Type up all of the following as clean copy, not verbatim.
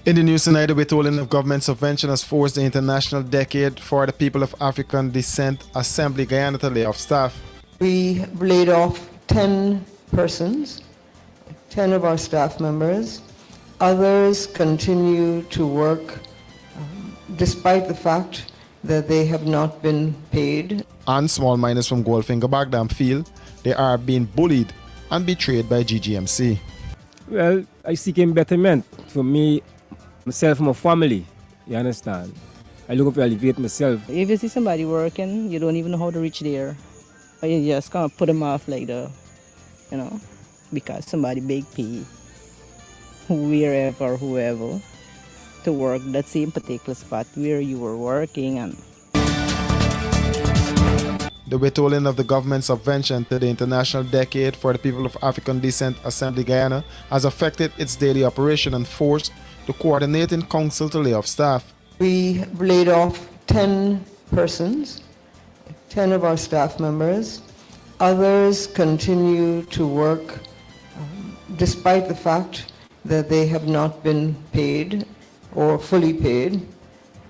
In the news tonight, the withholding of government subvention has forced the International Decade for the People of African Descent Assembly Guyana to lay off staff. We laid off 10 persons, 10 of our staff members. Others continue to work despite the fact that they have not been paid. And small miners from Goldfinger Bagdam feel they are being bullied and betrayed by GGMC. Well, I seeking betterment for me, myself, and my family. You understand? I look to elevate myself. If you see somebody working, you don't even know how to reach there. Or you just can't put them off like the, because somebody big pay wherever, whoever, to work that same particular spot where you were working. And the withholding of the government subvention to the International Decade for the People of African Descent Assembly Guyana has affected its daily operation and forced the coordinating council to lay off staff. We laid off 10 persons, 10 of our staff members. Others continue to work despite the fact that they have not been paid or fully paid.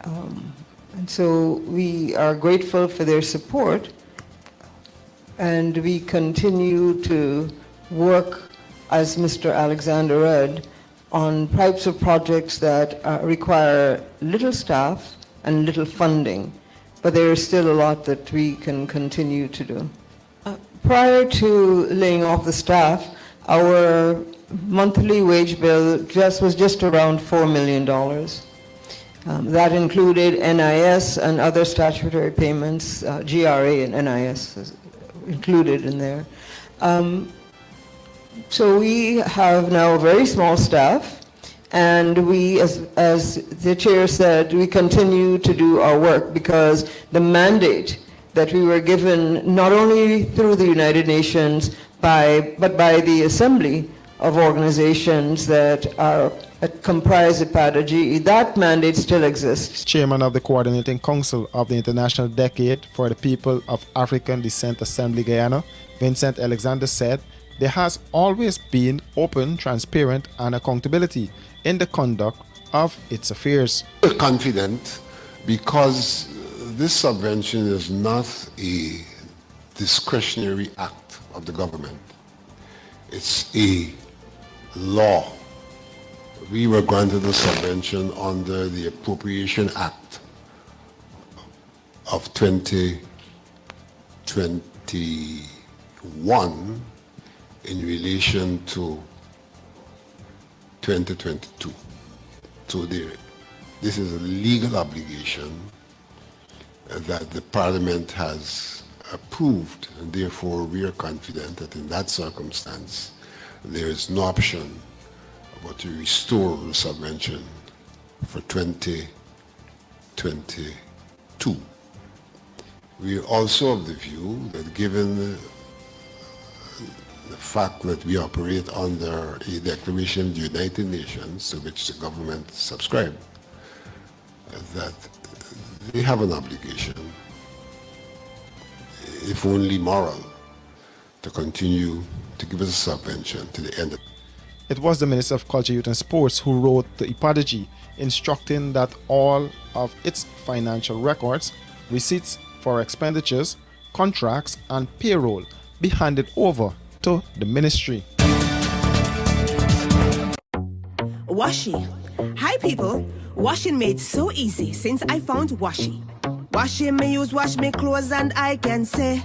And so we are grateful for their support, and we continue to work, as Mr. Alexander read, on types of projects that require little staff and little funding, but there is still a lot that we can continue to do. Prior to laying off the staff, our monthly wage bill was just around $4 million. That included NIS and other statutory payments, GRA and NIS is included in there. So we have now a very small staff, and we, as the chair said, we continue to do our work because the mandate that we were given not only through the United Nations but by the Assembly of Organizations that comprise the PADA-GE, that mandate still exists. Chairman of the Coordinating Council of the International Decade for the People of African Descent Assembly Guyana, Vincent Alexander, said there has always been open, transparent and accountability in the conduct of its affairs. We're confident because this subvention is not a discretionary act of the government. It's a law. We were granted a subvention under the Appropriation Act of 2021 in relation to 2022. So this is a legal obligation that the Parliament has approved, and therefore we are confident that in that circumstance there is no option but to restore the subvention for 2022. We are also of the view that given the fact that we operate under a declaration of the United Nations to which the government subscribed, that they have an obligation, if only moral, to continue to give us a subvention to the end of. It was the Minister of Culture, Youth and Sports who wrote to IPADA-GE instructing that all of its financial records, receipts for expenditures, contracts and payroll be handed over to the ministry. Washi. Hi people. Washing made so easy since I found Washi. Washing me use wash me clothes and I can say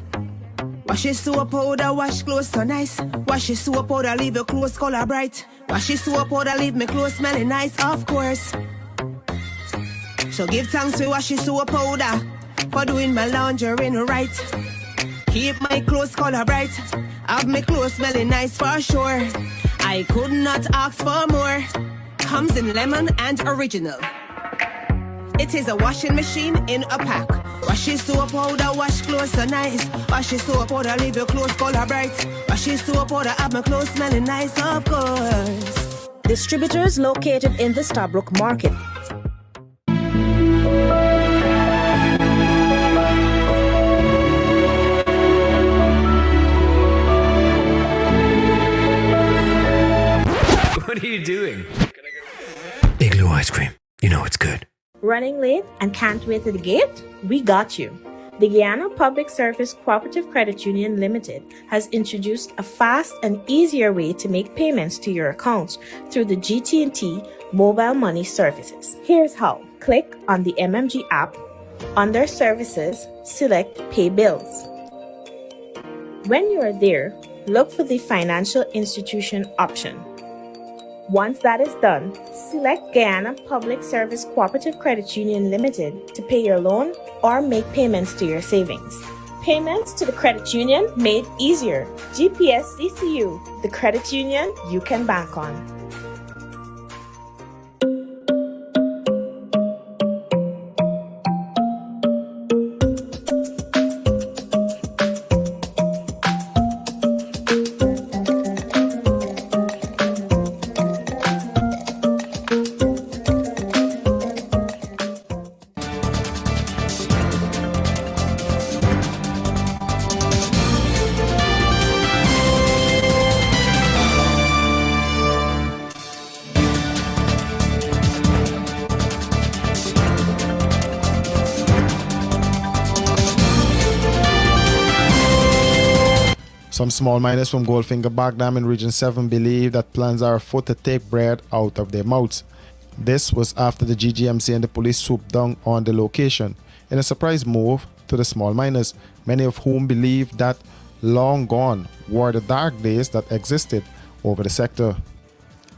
Washi soap powder wash clothes so nice. Washi soap powder leave your clothes color bright. Washi soap powder leave me clothes smelling nice, of course. So give thanks to Washi soap powder for doing my laundry right. Keep my clothes color bright. Have my clothes smelling nice for sure. I could not ask for more. Comes in lemon and original. It is a washing machine in a pack. Washi soap powder wash clothes so nice. Washi soap powder leave your clothes color bright. Washi soap powder have my clothes smelling nice, of course. Distributors located in the Stabrook Market. What are you doing? Igloo Ice Cream. running late and can't wait at the gate? We got you. The Guyana Public Service Cooperative Credit Union Limited has introduced a fast and easier way to make payments to your accounts through the GT&T mobile money services. Here's how. Click on the MMG app. Under Services, select Pay Bills. When you are there, look for the Financial Institution option. Once that is done, select Guyana Public Service Cooperative Credit Union Limited to pay your loan or make payments to your savings. Payments to the credit union made easier. GPS CCU, the credit union you can bank on. Some small miners from Goldfinger Back Dam in Region 7 believe that plans are afoot to take bread out of their mouths. This was after the GGMC and the police swooped down on the location in a surprise move to the small miners, many of whom believe that long gone were the dark days that existed over the sector.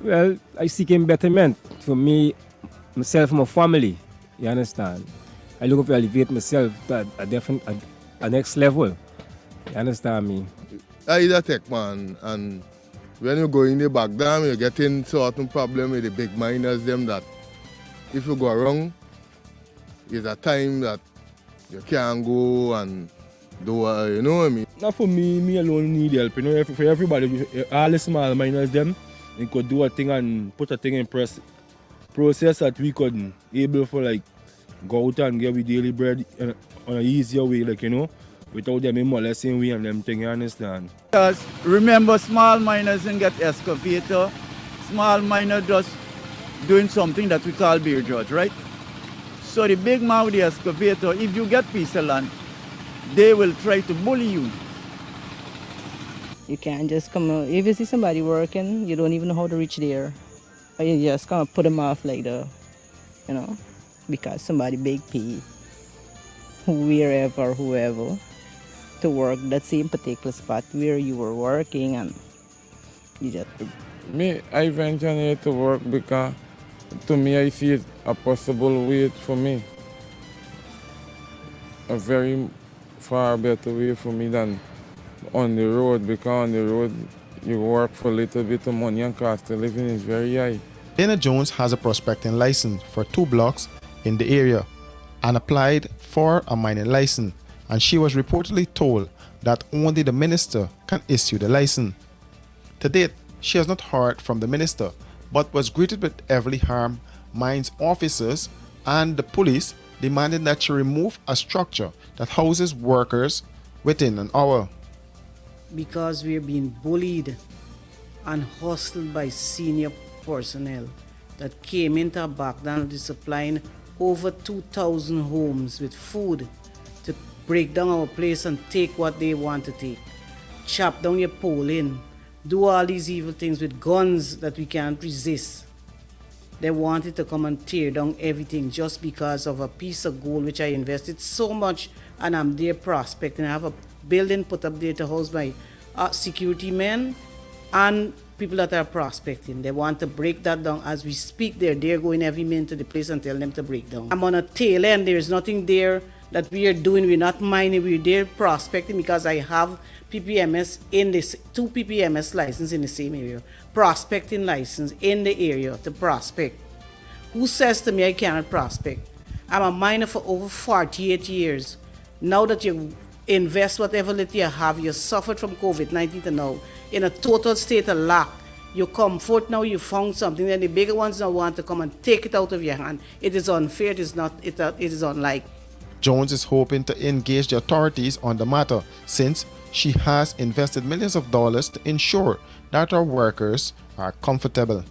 Well, I seeking betterment for me, myself and my family. You understand? I look to elevate myself to a next level. You understand me? I a tech man, and when you go in the back dam, you get in certain problem with the big miners them that if you go wrong, it's a time that you can't go and do you know what I mean? Not for me alone need help. You know, for everybody, all the small miners them, they could do a thing and put a thing in process that we could able for like go out and get we daily bread on an easier way, like you know. Without them molesting we and them thing, you understand? Because remember, small miners didn't get excavator. Small miner just doing something that we call beer judge, right? So the big man with the excavator, if you get piece of land, they will try to bully you. You can't just come out. If you see somebody working, you don't even know how to reach there. Or you just kind of put them off like the, you know, because somebody big P, wherever, whoever, to work that same particular spot where you were working, and you just... Me, I venture to work because to me I see it a possible way for me. A very far better way for me than on the road, because on the road you work for a little bit of money and cost of living is very high. Dana Jones has a prospecting license for 2 blocks in the area and applied for a mining license, and she was reportedly told that only the minister can issue the license. To date, she has not heard from the minister, but was greeted with heavily harmed mines officers and the police demanding that she remove a structure that houses workers within an hour. Because we are being bullied and hustled by senior personnel that came into our background supplying over 2,000 homes with food to break down our place and take what they want to take. Chop down your pole in, do all these evil things with guns that we can't resist. They wanted to come and tear down everything just because of a piece of gold which I invested so much, and I'm there prospecting. I have a building put up there to house my security men and people that are prospecting. They want to break that down as we speak. They're going every minute to the place and tell them to break down. I'm on a tail end. There's nothing there that we are doing. We're not mining. We're there prospecting because I have PPMS in this, 2 PPMS licenses in the same area. Prospecting license in the area to prospect. Who says to me I cannot prospect? I'm a miner for over 48 years. Now that you invest whatever little you have, you suffered from COVID-19 to now, in a total state of lack. You come forth now, you found something, and the bigger ones now want to come and take it out of your hand. It is unfair, it is not, it is unlike. Jones is hoping to engage the authorities on the matter since she has invested millions of dollars to ensure that her workers are comfortable.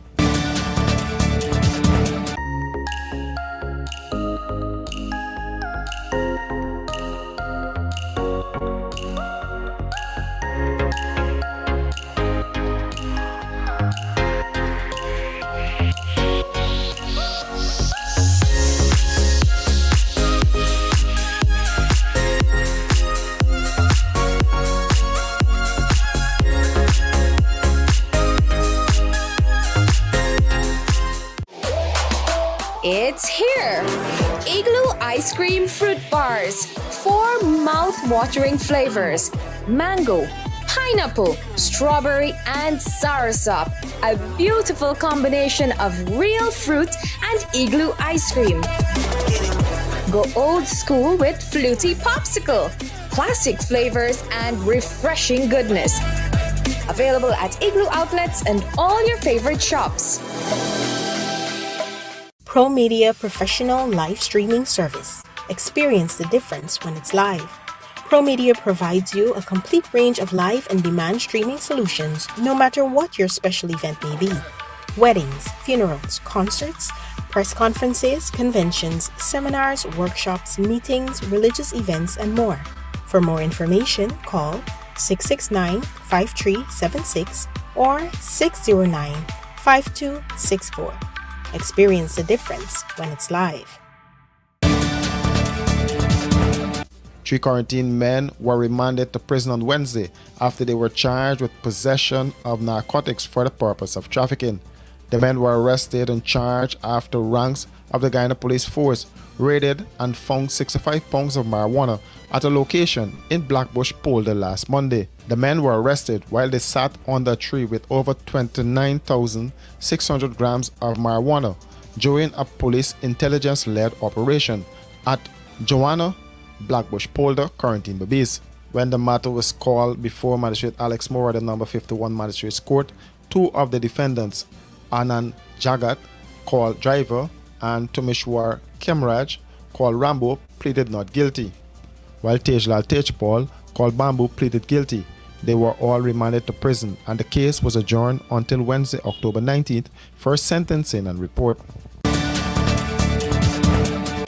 ice cream fruit bars. 4 mouth-watering flavors: mango, pineapple, strawberry, and soursop. A beautiful combination of real fruit and Igloo ice cream. Go old school with Fluty Popsicle. Classic flavors and refreshing goodness. Available at Igloo outlets and all your favorite shops. ProMedia Professional Live Streaming Service. Experience the difference when it's live. ProMedia provides you a complete range of live and demand streaming solutions, no matter what your special event may be. Weddings, funerals, concerts, press conferences, conventions, seminars, workshops, meetings, religious events, and more. For more information, call 669-5376 or 609-5264. Experience the difference when it's live. 3 quarantined men were remanded to prison on Wednesday after they were charged with possession of narcotics for the purpose of trafficking. The men were arrested and charged after ranks of the Guyana Police Force raided and found 65 pounds of marijuana at a location in Blackbush Polder last Monday. The men were arrested while they sat under a tree with over 29,600 grams of marijuana during a police intelligence-led operation at Joanna Blackbush Polder, Quarantine Babies. When the matter was called before Magistrate Alex Moore at the number 51 Magistrates Court, 2 of the defendants, Anand Jagat, called Driver, and Tumishwar Kemraj, called Rambo, pleaded not guilty, while Tejlal Tejpal, called Bamboo, pleaded guilty. They were all remanded to prison, and the case was adjourned until Wednesday, October 19th, for sentencing and report.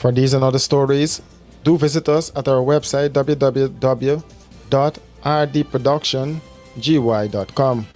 For these and other stories, do visit us at our website www.rdproductiongy.com.